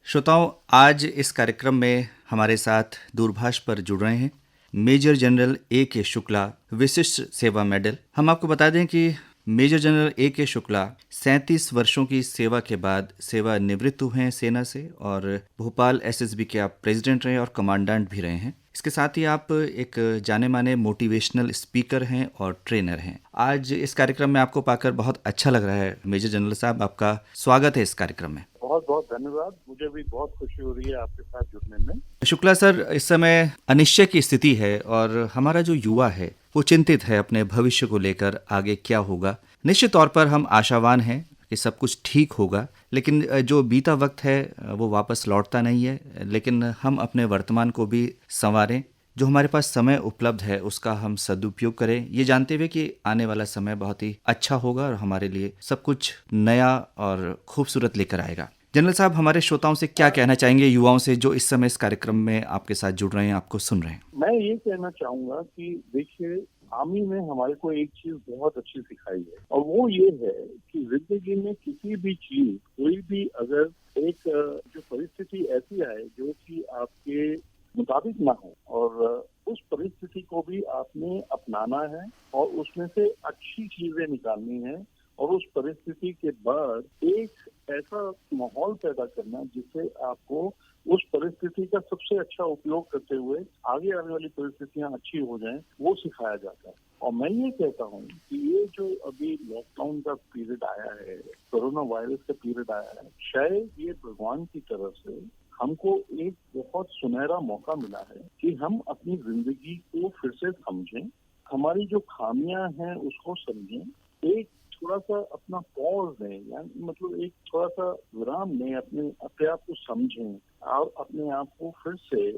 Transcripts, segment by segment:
श्रोताओं, आज इस कार्यक्रम में हमारे साथ दूरभाष पर जुड़ रहे हैं मेजर जनरल ए के शुक्ला, विशिष्ट सेवा मेडल। हम आपको बता दें कि मेजर जनरल ए के शुक्ला 37 वर्षों की सेवा के बाद सेवानिवृत्त हुए हैं सेना से और भोपाल एसएसबी के आप प्रेसिडेंट रहे और कमांडेंट भी रहे हैं। इसके साथ ही आप एक जाने माने मोटिवेशनल स्पीकर हैं और ट्रेनर हैं। आज इस कार्यक्रम में आपको पाकर बहुत अच्छा लग रहा है। मेजर जनरल साहब, आपका स्वागत है इस कार्यक्रम में। बहुत बहुत धन्यवाद। मुझे भी बहुत खुशी हो रही है आपके साथ जुड़ने में। शुक्ला सर, इस समय अनिश्चय की स्थिति है और हमारा जो युवा है वो चिंतित है अपने भविष्य को लेकर, आगे क्या होगा। निश्चित तौर पर हम आशावान हैं कि सब कुछ ठीक होगा, लेकिन जो बीता वक्त है वो वापस लौटता नहीं है। लेकिन हम अपने वर्तमान को भी संवारें, जो हमारे पास समय उपलब्ध है उसका हम सदुपयोग करें, ये जानते हुए कि आने वाला समय बहुत ही अच्छा होगा और हमारे लिए सब कुछ नया और खूबसूरत लेकर आएगा। जनरल साहब, हमारे श्रोताओं से क्या कहना चाहेंगे, युवाओं से जो इस समय इस कार्यक्रम में आपके साथ जुड़ रहे हैं, आपको सुन रहे हैं? मैं ये कहना चाहूंगा कि देखिए, आर्मी में हमारे को एक चीज बहुत अच्छी सिखाई है और वो ये है कि जिंदगी में किसी भी चीज, कोई भी अगर एक जो परिस्थिति ऐसी आए जो कि आपके मुताबिक ना हो और उस परिस्थिति को भी आपने अपनाना है और उसमें से अच्छी चीजें निकालनी है और उस परिस्थिति के बाद एक ऐसा माहौल पैदा करना जिससे आपको उस परिस्थिति का सबसे अच्छा उपयोग करते हुए आगे आने वाली परिस्थितियां अच्छी हो जाएं, वो सिखाया जाता है। और मैं ये कहता हूँ कि ये जो अभी लॉकडाउन का पीरियड आया है, कोरोना वायरस का पीरियड आया है, शायद ये भगवान की तरफ से हमको एक बहुत सुनहरा मौका मिला है कि हम अपनी जिंदगी को फिर से समझें, हमारी जो खामियां हैं उसको समझें, एक थोड़ा सा अपना पॉज दें, यानी मतलब एक थोड़ा सा विराम लें, अपने आप को समझें और अपने आप को फिर से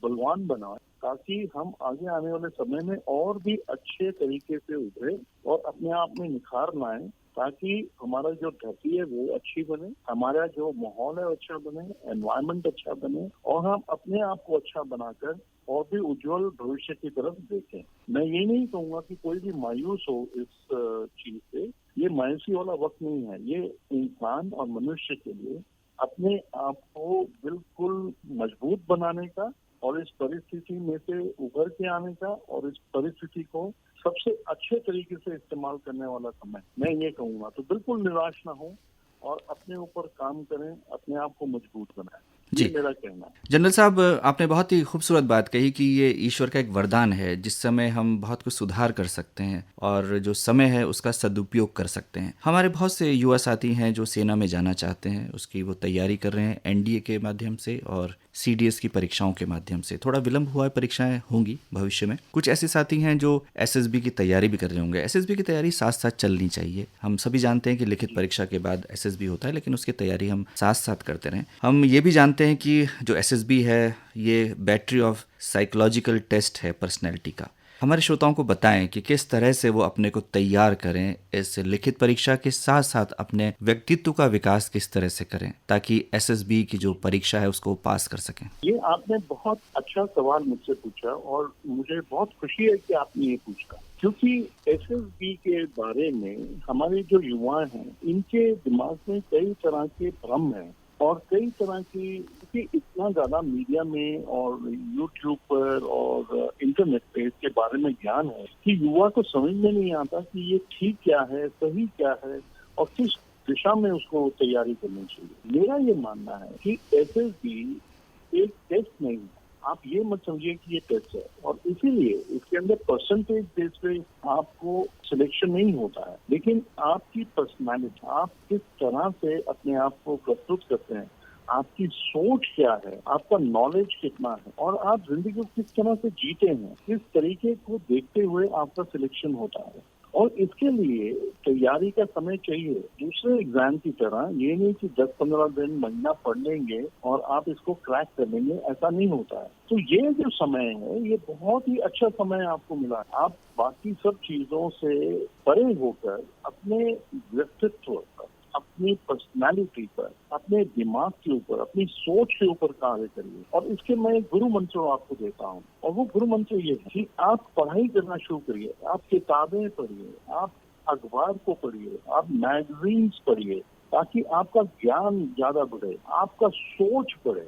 बलवान बनाएं, ताकि हम आगे आने वाले समय में और भी अच्छे तरीके से उभरे और अपने आप में निखार लाएं, ताकि हमारा जो धरती है वो अच्छी बने, हमारा जो माहौल है अच्छा बने, एनवायरनमेंट अच्छा बने और हम अपने आप को अच्छा बनाकर और भी उज्जवल भविष्य की तरफ देखें। मैं ये नहीं कहूँगा कि कोई भी मायूस हो इस चीज से। ये मायूसी वाला वक्त नहीं है। ये इंसान और मनुष्य के लिए अपने आप को बिल्कुल मजबूत बनाने का और इस परिस्थिति में से उभर के आने का और इस परिस्थिति को सबसे अच्छे तरीके से इस्तेमाल करने वाला समय, मैं ये कहूँगा। तो बिल्कुल निराश ना हो और अपने ऊपर काम करें, अपने आप को मजबूत बनाएं, ये मेरा कहना है। जनरल साहब, आपने बहुत ही खूबसूरत बात कही कि ये ईश्वर का एक वरदान है जिस समय हम बहुत कुछ सुधार कर सकते हैं और जो समय है उसका सदुपयोग कर सकते हैं। हमारे बहुत से युवा साथी हैं जो सेना में जाना चाहते हैं, उसकी वो तैयारी कर रहे हैं एनडीए के माध्यम से और सीडीएस की परीक्षाओं के माध्यम से। थोड़ा विलंब हुआ है, परीक्षाएं होंगी भविष्य में। कुछ ऐसे साथी हैं जो एसएसबी की तैयारी भी कर रहे होंगे। एसएसबी की तैयारी साथ साथ चलनी चाहिए। हम सभी जानते हैं कि लिखित परीक्षा के बाद एसएसबी होता है, लेकिन उसकी तैयारी हम साथ साथ करते रहें। हम ये भी जानते हैं कि जो एसएसबी है ये बैटरी ऑफ साइकोलॉजिकल टेस्ट है पर्सनैलिटी का। हमारे श्रोताओं को बताएं कि किस तरह से वो अपने को तैयार करें इस लिखित परीक्षा के साथ साथ अपने व्यक्तित्व का विकास किस तरह से करें ताकि एसएसबी की जो परीक्षा है उसको पास कर सकें। ये आपने बहुत अच्छा सवाल मुझसे पूछा और मुझे बहुत खुशी है कि आपने ये पूछा, क्योंकि एसएसबी के बारे में हमारे जो युवा हैं इनके दिमाग में कई तरह के भ्रम हैं और कई तरह की, क्योंकि इतना ज्यादा मीडिया में और यूट्यूब पर और इंटरनेट पे इसके बारे में ज्ञान है कि युवा को समझ में नहीं आता कि ये ठीक क्या है, सही क्या है और किस दिशा में उसको तैयारी करनी चाहिए। मेरा ये मानना है कि एसएसबी एक टेस्ट नहीं है। आप ये मत समझिए कि ये टेस्ट है और इसीलिए इसके अंदर परसेंटेज बेस पे आपको सिलेक्शन नहीं होता है, लेकिन आपकी पर्सनालिटी, आप किस तरह से अपने आप को प्रस्तुत करते हैं, आपकी सोच क्या है, आपका नॉलेज कितना है और आप जिंदगी को किस तरह से जीते हैं, किस तरीके को देखते हुए आपका सिलेक्शन होता है। और इसके लिए तैयारी का समय चाहिए। दूसरे एग्जाम की तरह ये नहीं कि 10-15 दिन, महीना पढ़ लेंगे और आप इसको क्रैक कर लेंगे, ऐसा नहीं होता है। तो ये जो समय है ये बहुत ही अच्छा समय आपको मिला। आप बाकी सब चीजों से परे होकर अपने व्यक्तित्व पर, अपनी पर्सनालिटी पर, अपने दिमाग के ऊपर, अपनी सोच के ऊपर कार्य करिए। और इसके मैं एक गुरु मंत्र आपको देता हूँ और वो गुरु मंत्र ये है कि आप पढ़ाई करना शुरू करिए, आप किताबें पढ़िए, आप अखबार को पढ़िए, आप मैगजीन्स पढ़िए, ताकि आपका ज्ञान ज्यादा बढ़े, आपका सोच बढ़े।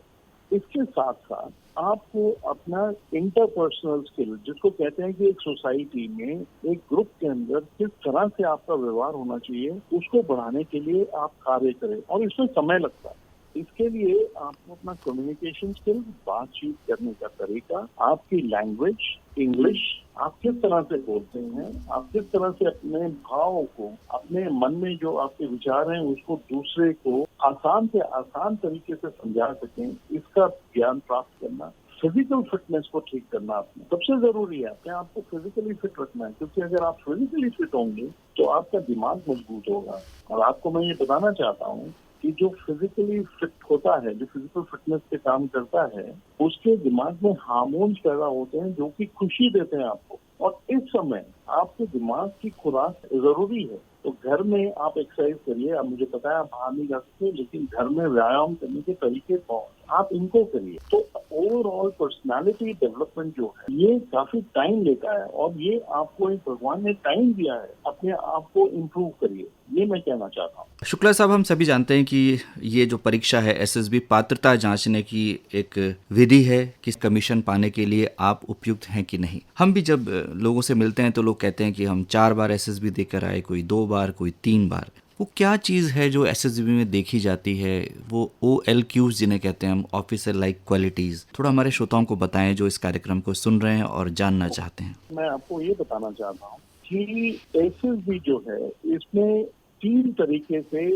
इसके साथ साथ आपको अपना इंटरपर्सनल स्किल, जिसको कहते हैं कि एक सोसाइटी में, एक ग्रुप के अंदर किस तरह से आपका व्यवहार होना चाहिए, उसको बढ़ाने के लिए आप कार्य करें। और इसमें समय लगता है। इसके लिए आपको अपना कम्युनिकेशन स्किल्स, बातचीत करने का तरीका, आपकी लैंग्वेज, इंग्लिश, आप किस तरह से बोलते हैं, आप किस तरह से अपने भावों को, अपने मन में जो आपके विचार हैं उसको दूसरे को आसान से आसान तरीके से समझा सकें, इसका ज्ञान प्राप्त करना। फिजिकल फिटनेस को ठीक करना आपने सबसे जरूरी है। अपने आपको फिजिकली फिट रखना है, क्योंकि अगर आप फिजिकली फिट होंगे तो आपका दिमाग मजबूत होगा। और आपको मैं ये बताना चाहता हूँ कि जो फिजिकली फिट होता है, जो फिजिकल फिटनेस पे काम करता है, उसके दिमाग में हार्मोन्स पैदा होते हैं जो कि खुशी देते हैं आपको। और इस समय आपके दिमाग की खुराक जरूरी है। तो घर में आप एक्सरसाइज करिए। अब मुझे पता है आप बाहर नहीं जा सकते, लेकिन घर में व्यायाम करने के तरीके बहुत, आप इनको करिए। तो ओवरऑल पर्सनालिटी डेवलपमेंट जो है ये काफी टाइम लेता है, और ये आपको एक भगवान ने टाइम दिया है, अपने आप को इम्प्रूव करिए, ये मैं कहना चाहता हूँ। शुक्ला साहब, हम सभी जानते हैं कि ये जो परीक्षा है एसएसबी पात्रता जांचने की एक विधि है कि कमीशन पाने के लिए आप उपयुक्त हैं कि नहीं। हम भी जब लोगों से मिलते हैं तो लोग कहते हैं कि हम 4 बार एसएसबी देकर आए, कोई 2 बार, कोई 3 बार। वो क्या चीज़ है जो एसएसबी में देखी जाती है, वो OLQs जिन्हें कहते हैं हम, ऑफिसर लाइक क्वालिटीज़, थोड़ा हमारे श्रोताओं को बताएं जो इस कार्यक्रम को सुन रहे हैं और जानना चाहते हैं। मैं आपको ये बताना चाहता हूँ कि एसएसबी जो है इसमें 3 तरीके से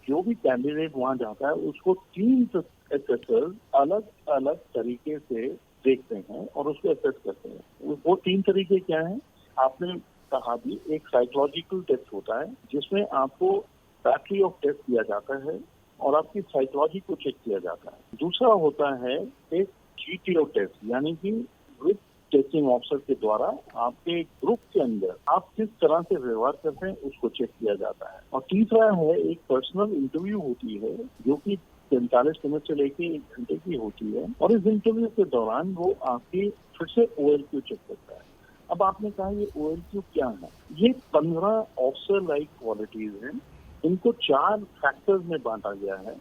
जो भी कैंडिडेट वहां जाता है उसको 3 असेसर अलग अलग तरीके से देखते हैं और उसको असेस करते हैं। वो 3 तरीके क्या हैं? आपने कहा भी, एक साइकोलॉजिकल टेस्ट होता है जिसमें आपको बैटरी ऑफ टेस्ट दिया जाता है और आपकी साइकोलॉजी को चेक किया जाता है। दूसरा होता है एक GTO टेस्ट, यानी कि ग्रुप टेस्टिंग ऑफिसर के द्वारा आपके ग्रुप के अंदर आप किस तरह से व्यवहार करते हैं उसको चेक किया जाता है। और तीसरा है एक पर्सनल इंटरव्यू होती है जो कि 45 मिनट से लेके 1 घंटे की होती है, और इस इंटरव्यू के दौरान वो आपकी फिर से OLQ चेक करता है। अब आपने कहा ये OLQ क्या है? ये 15 ऑफिसर लाइक क्वालिटीज हैं। इनको 4 फैक्टर्स में बांटा गया है।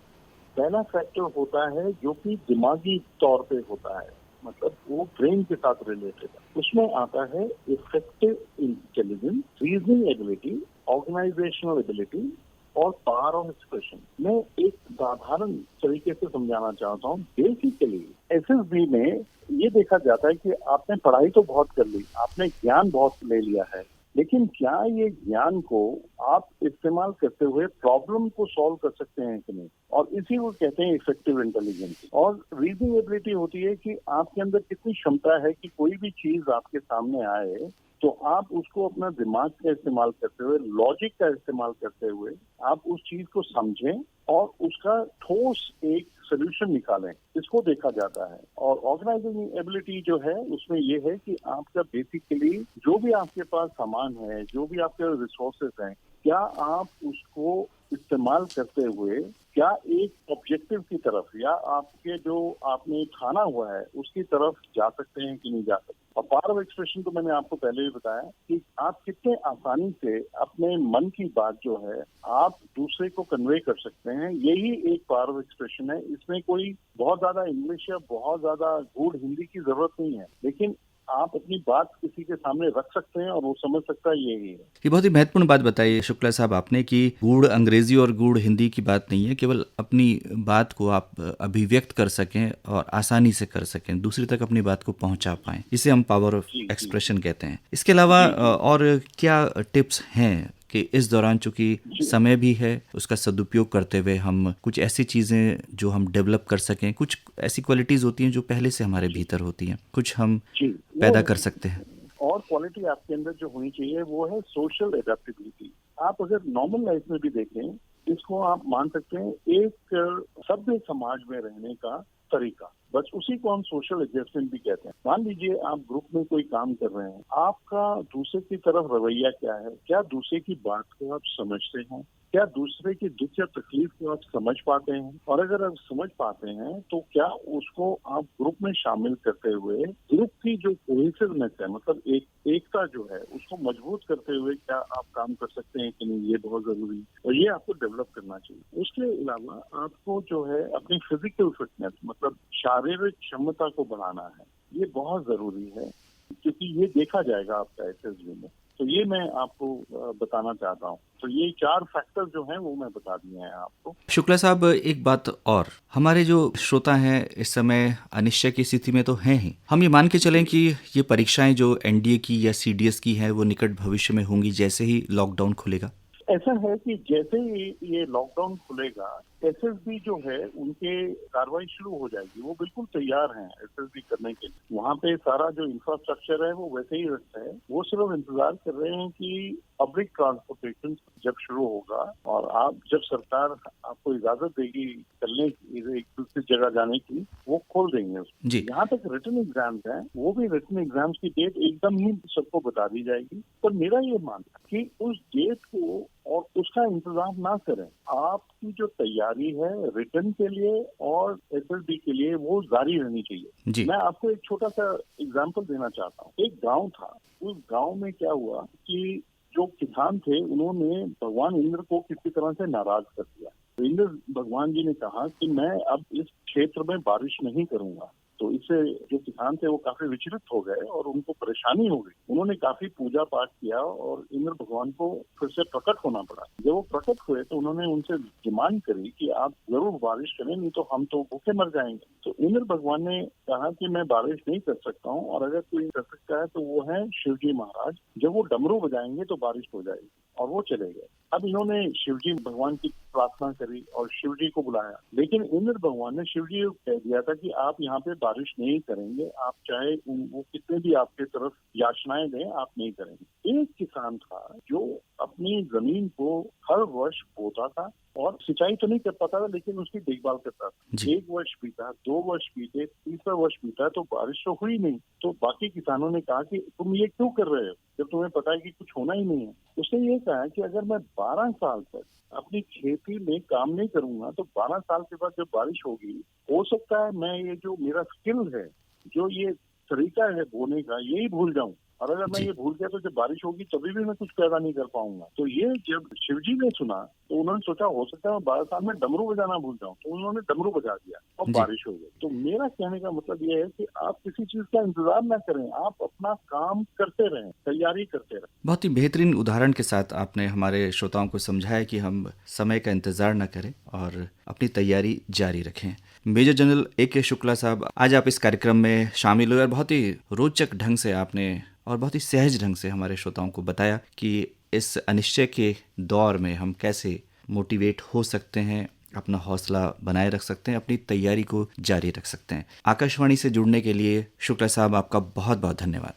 पहला फैक्टर होता है जो कि दिमागी तौर पे होता है, मतलब वो ब्रेन के साथ रिलेटेड है। उसमें आता है effective intelligence, reasoning ability, organizational ability और पावर ऑफ एक्सप्रेशन। मैं एक साधारण तरीके से समझाना चाहता हूँ। बेसिकली एसएसबी में ये देखा जाता है कि आपने पढ़ाई तो बहुत कर ली, आपने ज्ञान बहुत ले लिया है, लेकिन क्या ये ज्ञान को आप इस्तेमाल करते हुए प्रॉब्लम को सॉल्व कर सकते हैं कि नहीं? और इसी को कहते हैं इफेक्टिव इंटेलिजेंस। और रीजनिंग एबिलिटी होती है कि आपके अंदर कितनी क्षमता है कि कोई भी चीज आपके सामने आए तो आप उसको अपना दिमाग का इस्तेमाल करते हुए, लॉजिक का इस्तेमाल करते हुए आप उस चीज को समझें और उसका ठोस एक सोल्यूशन निकालें, इसको देखा जाता है। और ऑर्गेनाइजिंग एबिलिटी जो है उसमें ये है कि आपका बेसिकली जो भी आपके पास सामान है, जो भी आपके रिसोर्सेज हैं, क्या आप उसको इस्तेमाल करते हुए क्या एक ऑब्जेक्टिव की तरफ या आपके जो आपने ठाना हुआ है उसकी तरफ जा सकते हैं कि नहीं जा सकते। और पावर ऑफ एक्सप्रेशन तो मैंने आपको पहले भी बताया कि आप कितने आसानी से अपने मन की बात जो है आप दूसरे को कन्वे कर सकते हैं, यही एक पावर ऑफ एक्सप्रेशन है। इसमें कोई बहुत ज्यादा इंग्लिश या बहुत ज्यादा गूढ़ हिंदी की जरूरत नहीं है, लेकिन आप अपनी बात किसी के सामने रख सकते हैं और वो समझ सकता है, यही है। ये बहुत ही महत्वपूर्ण बात बताई शुक्ला साहब आपने कि गूढ़ अंग्रेजी और गूढ़ हिंदी की बात नहीं है, केवल अपनी बात को आप अभिव्यक्त कर सकें और आसानी से कर सकें, दूसरी तक अपनी बात को पहुंचा पाएं, इसे हम पावर ऑफ एक्सप्रेशन कहते हैं। इसके अलावा और क्या टिप्स हैं कि इस दौरान चूंकि समय भी है उसका सदुपयोग करते हुए हम कुछ ऐसी चीज़ें जो हम डेवलप कर सकें, कुछ ऐसी क्वालिटीज़ होती हैं जो पहले से हमारे भीतर होती हैं, कुछ हम पैदा कर सकते हैं। और क्वालिटी आपके अंदर जो होनी चाहिए वो है सोशल एडेप्टेबिलिटी। आप अगर नॉर्मल लाइफ में भी देखें, इसको आप मान सकते हैं एक सभ्य समाज में रहने का तरीका, बस उसी को हम सोशल एडजस्टमेंट भी कहते हैं। मान लीजिए आप ग्रुप में कोई काम कर रहे हैं, आपका दूसरे की तरफ रवैया क्या है? क्या दूसरे की बात को आप समझते हैं? क्या दूसरे की दुख या तकलीफ को आप समझ पाते हैं, और अगर आप समझ पाते हैं तो क्या उसको आप ग्रुप में शामिल करते हुए ग्रुप की जो कोहेसिवनेस है, मतलब एकता जो है, उसको मजबूत करते हुए क्या आप काम कर सकते हैं कि नहीं, ये बहुत जरूरी है और ये आपको डेवलप करना चाहिए। उसके अलावा आपको जो है अपनी फिजिकल फिटनेस, मतलब शारीरिक क्षमता को बढ़ाना है, ये बहुत जरूरी है, क्योंकि ये देखा जाएगा आपका एसएसबी में। तो ये मैं आपको बताना चाहता हूँ। तो ये 4 फैक्टर जो हैं वो मैं बता दिए हैं आपको। शुक्ला साहब, एक बात और, हमारे जो श्रोता हैं इस समय अनिश्चय की स्थिति में तो हैं ही। हम ये मान के चलें कि ये परीक्षाएं जो एनडीए की या सीडीएस की हैं वो निकट भविष्य में होंगी जैसे ही लॉकडाउन खुलेगा। ऐसा है कि जैसे ही ये लॉकडाउन खुलेगा, एसएसबी जो है उनके कार्रवाई शुरू हो जाएगी। वो बिल्कुल तैयार हैं एसएसबी करने के लिए। वहाँ पे सारा जो इंफ्रास्ट्रक्चर है वो वैसे ही रखता है। वो सिर्फ इंतजार कर रहे हैं कि पब्लिक ट्रांसपोर्टेशन जब शुरू होगा और जब सरकार आपको इजाजत देगी चलने की, एक दूसरी जगह जाने की, वो खोल देंगे उसको। यहाँ तक रिटन एग्जाम्स हैं, वो भी रिटन एग्जाम्स की डेट एकदम ही सबको बता दी जाएगी। पर मेरा ये मानना है कि उस डेट को और उसका इंतजाम ना करें। आपकी जो तैयारी है रिटन के लिए और एसएसबी के लिए वो जारी रहनी चाहिए। मैं आपको एक छोटा सा एग्जांपल देना चाहता हूँ। एक गांव था, उस गांव में क्या हुआ कि जो किसान थे उन्होंने भगवान इंद्र को किसी तरह से नाराज कर दिया। तो इंद्र भगवान जी ने कहा कि मैं अब इस क्षेत्र में बारिश नहीं करूंगा। तो इससे जो किसान थे वो काफी विचलित हो गए और उनको परेशानी हो गई। उन्होंने काफी पूजा पाठ किया और इंद्र भगवान को फिर से प्रकट होना पड़ा। जब वो प्रकट हुए तो उन्होंने उनसे डिमांड करी कि आप जरूर बारिश करें, नहीं तो हम तो भूखे मर जाएंगे। तो इंद्र भगवान ने कहा कि मैं बारिश नहीं कर सकता हूँ, और अगर कोई कर सकता है तो वो है शिवजी महाराज। जब वो डमरू बजाएंगे तो बारिश हो जाएगी। और वो चले गए। अब इन्होंने शिवजी भगवान की प्रार्थना करी और शिवजी को बुलाया, लेकिन इंद्र भगवान ने शिवजी को कह दिया था कि आप यहाँ पे बारिश नहीं करेंगे, आप चाहे वो कितने भी आपके तरफ याचनाएं दें, आप नहीं करेंगे। एक किसान था जो अपनी जमीन को हर वर्ष बोता था और सिंचाई तो नहीं कर पाता था, लेकिन उसकी देखभाल करता था। 1 वर्ष बीता, 2 वर्ष बीते, तीसरा वर्ष बीता तो बारिश तो हुई नहीं। तो बाकी किसानों ने कहा कि तुम ये क्यों कर रहे हो जब तुम्हें पता है कि कुछ होना ही नहीं है। उसने ये कहा कि अगर मैं 12 साल तक अपनी खेती में काम नहीं करूंगा तो 12 साल के बाद जब बारिश होगी, हो सकता है मैं ये जो मेरा स्किल है, जो ये तरीका है बोने का, यही भूल जाऊं। और अगर मैं ये भूल गया तो जब बारिश होगी तभी भी मैं कुछ पैदा नहीं कर पाऊंगा। तो ये जब शिवजी ने सुना तो उन्होंने सोचा हो सकता है मैं 12 साल में डमरू बजाना भूल जाऊं। तो उन्होंने डमरू बजा दिया और बारिश हो गई। तो मेरा कहने का मतलब ये है कि आप किसी चीज का इंतजार ना करें, आप अपना काम करते रहें, तैयारी करते रहें। बहुत ही बेहतरीन उदाहरण के साथ आपने हमारे श्रोताओं को समझाया कि हम समय का इंतजार न करें और अपनी तैयारी जारी रखें। Major general A.K. शुक्ला साहब, आज आप इस कार्यक्रम में शामिल हुए और बहुत ही रोचक ढंग से आपने और बहुत ही सहज ढंग से हमारे श्रोताओं को बताया कि इस अनिश्चय के दौर में हम कैसे मोटिवेट हो सकते हैं, अपना हौसला बनाए रख सकते हैं, अपनी तैयारी को जारी रख सकते हैं। आकाशवाणी से जुड़ने के लिए शुक्ला साहब आपका बहुत बहुत धन्यवाद।